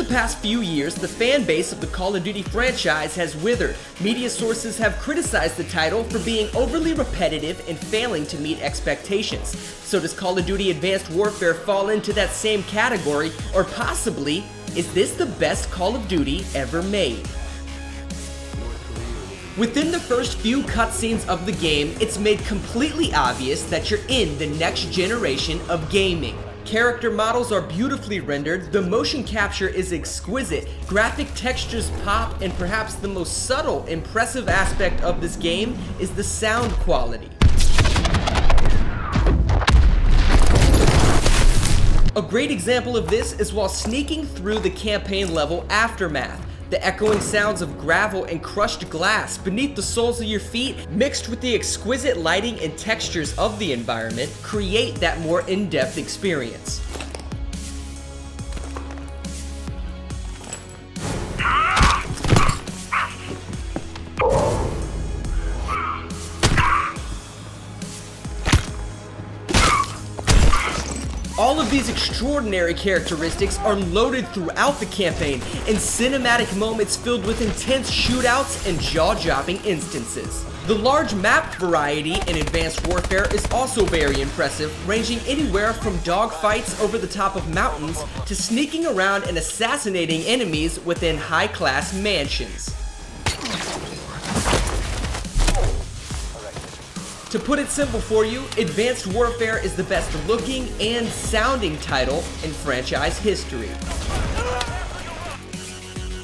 past few years, the fan base of the Call of Duty franchise has withered. Media sources have criticized the title for being overly repetitive and failing to meet expectations. So does Call of Duty Advanced Warfare fall into that same category, or possibly, is this the best Call of Duty ever made? Within the first few cutscenes of the game, it's made completely obvious that you're in the next generation of gaming. Character models are beautifully rendered, the motion capture is exquisite, graphic textures pop, and perhaps the most subtle, impressive aspect of this game is the sound quality. A great example of this is while sneaking through the campaign level Aftermath. The echoing sounds of gravel and crushed glass beneath the soles of your feet, mixed with the exquisite lighting and textures of the environment, create that more in-depth experience. All of these extraordinary characteristics are loaded throughout the campaign in cinematic moments filled with intense shootouts and jaw-dropping instances. The large map variety in Advanced Warfare is also very impressive, ranging anywhere from dogfights over the top of mountains to sneaking around and assassinating enemies within high-class mansions. To put it simple for you, Advanced Warfare is the best looking and sounding title in franchise history.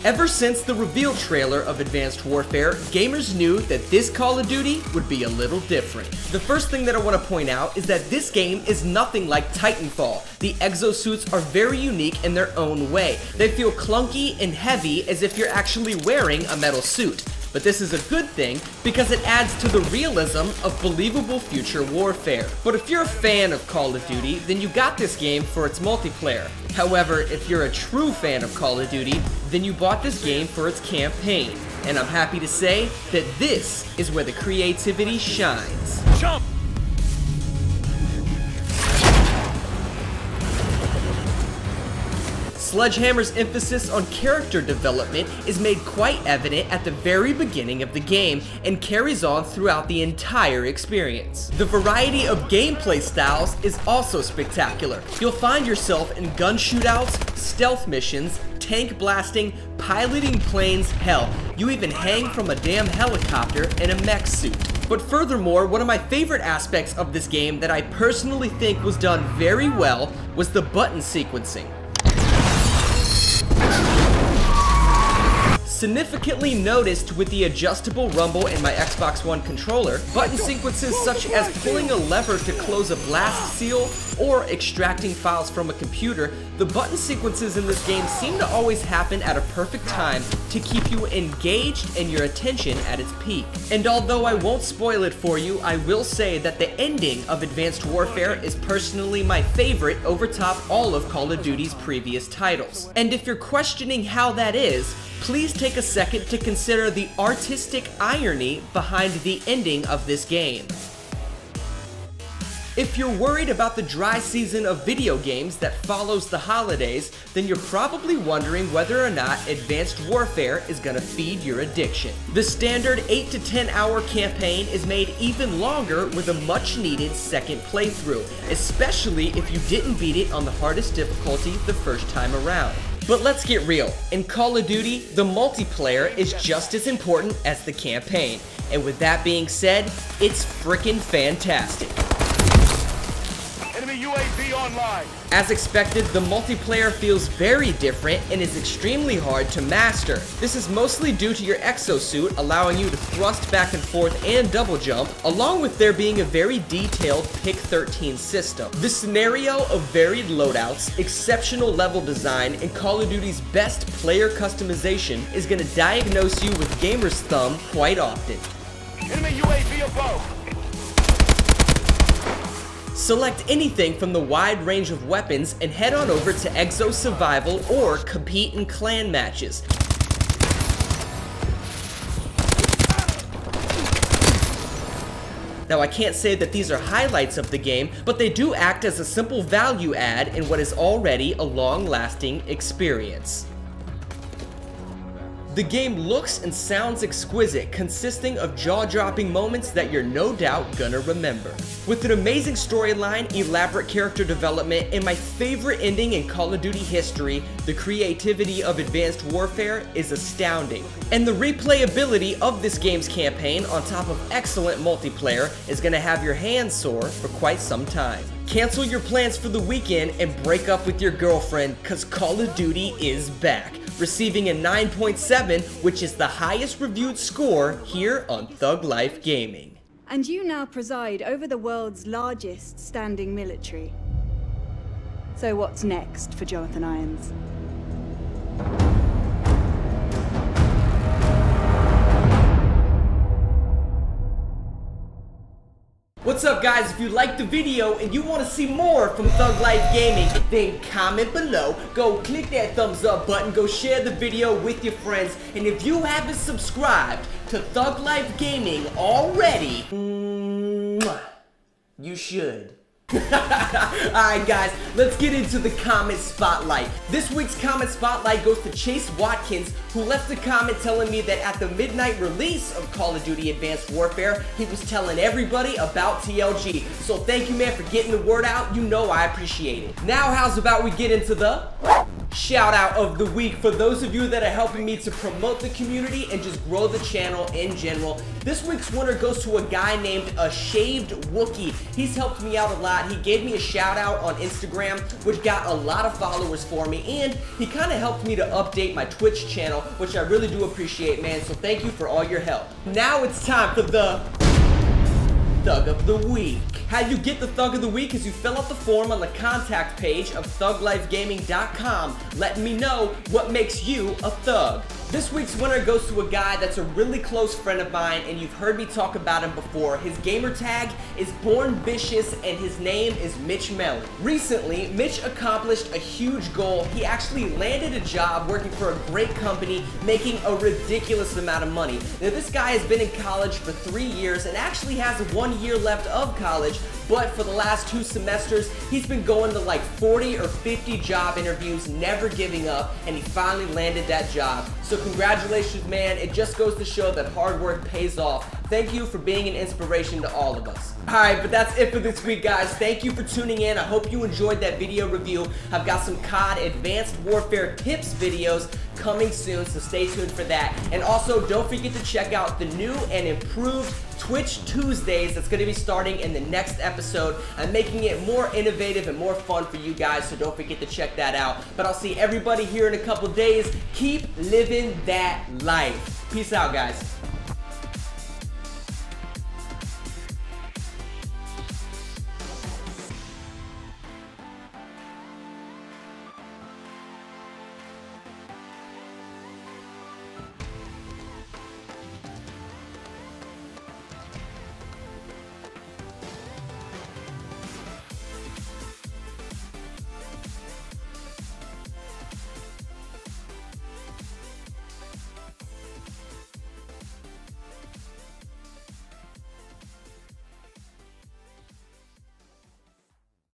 Ever since the reveal trailer of Advanced Warfare, gamers knew that this Call of Duty would be a little different. The first thing that I want to point out is that this game is nothing like Titanfall. The Exo Suits are very unique in their own way. They feel clunky and heavy as if you're actually wearing a metal suit. But this is a good thing because it adds to the realism of believable future warfare. But if you're a fan of Call of Duty, then you got this game for its multiplayer. However, if you're a true fan of Call of Duty, then you bought this game for its campaign. And I'm happy to say that this is where the creativity shines. Jump! Sledgehammer's emphasis on character development is made quite evident at the very beginning of the game and carries on throughout the entire experience. The variety of gameplay styles is also spectacular. You'll find yourself in gun shootouts, stealth missions, tank blasting, piloting planes, hell, you even hang from a damn helicopter in a mech suit. But furthermore, one of my favorite aspects of this game that I personally think was done very well was the button sequencing. Significantly noticed with the adjustable rumble in my Xbox One controller, button sequences such as pulling a lever to close a blast seal or extracting files from a computer, the button sequences in this game seem to always happen at a perfect time to keep you engaged and your attention at its peak. And although I won't spoil it for you, I will say that the ending of Advanced Warfare is personally my favorite over top all of Call of Duty's previous titles. And if you're questioning how that is, please take a second to consider the artistic irony behind the ending of this game. If you're worried about the dry season of video games that follows the holidays, then you're probably wondering whether or not Advanced Warfare is gonna feed your addiction. The standard 8 to 10 hour campaign is made even longer with a much needed second playthrough, especially if you didn't beat it on the hardest difficulty the first time around. But let's get real, in Call of Duty, the multiplayer is just as important as the campaign. And with that being said, it's frickin' fantastic. Enemy UAV online. As expected, the multiplayer feels very different and is extremely hard to master. This is mostly due to your Exo Suit allowing you to thrust back and forth and double jump, along with there being a very detailed Pick 13 system. The scenario of varied loadouts, exceptional level design, and Call of Duty's best player customization is going to diagnose you with gamer's thumb quite often. Enemy UAV above. Select anything from the wide range of weapons and head on over to Exo Survival or compete in clan matches. Now I can't say that these are highlights of the game, but they do act as a simple value add in what is already a long-lasting experience. The game looks and sounds exquisite, consisting of jaw-dropping moments that you're no doubt gonna remember. With an amazing storyline, elaborate character development, and my favorite ending in Call of Duty history, the creativity of Advanced Warfare is astounding. And the replayability of this game's campaign, on top of excellent multiplayer, is gonna have your hands sore for quite some time. Cancel your plans for the weekend and break up with your girlfriend, cause Call of Duty is back, receiving a 9.7, which is the highest reviewed score here on Thug Life Gaming. And you now preside over the world's largest standing military. So what's next for Jonathan Irons? What's up, guys? If you liked the video and you want to see more from Thug Life Gaming, then comment below, go click that thumbs up button, go share the video with your friends, and if you haven't subscribed to Thug Life Gaming already, you should. Alright guys, let's get into the comment spotlight. This week's comment spotlight goes to Chase Watkins, who left a comment telling me that at the midnight release of Call of Duty Advanced Warfare, he was telling everybody about TLG. So thank you, man, for getting the word out. You know I appreciate it. Now how's about we get into the shout out of the week for those of you that are helping me to promote the community and just grow the channel in general. This week's winner goes to a guy named A Shaved Wookie. He's helped me out a lot. He gave me a shout out on Instagram, which got a lot of followers for me, and he kind of helped me to update my Twitch channel, which I really do appreciate, man. So thank you for all your help. Now it's time for the Thug of the Week. How you get the Thug of the Week is you fill out the form on the contact page of thuglifegaming.com, letting me know what makes you a thug. This week's winner goes to a guy that's a really close friend of mine, and you've heard me talk about him before. His gamer tag is Born Vicious, and his name is Mitch Mellon. Recently, Mitch accomplished a huge goal. He actually landed a job working for a great company, making a ridiculous amount of money. Now, this guy has been in college for 3 years and actually has 1 year left of college, but for the last 2 semesters, he's been going to like 40 or 50 job interviews, never giving up, and he finally landed that job. So congratulations, man. It just goes to show that hard work pays off. Thank you for being an inspiration to all of us. Alright, but that's it for this week, guys. Thank you for tuning in. I hope you enjoyed that video review. I've got some CoD Advanced Warfare tips videos coming soon, so stay tuned for that. And also, don't forget to check out the new and improved Twitch Tuesdays that's going to be starting in the next episode. I'm making it more innovative and more fun for you guys, so don't forget to check that out. But I'll see everybody here in a couple days. Keep living that life. Peace out, guys.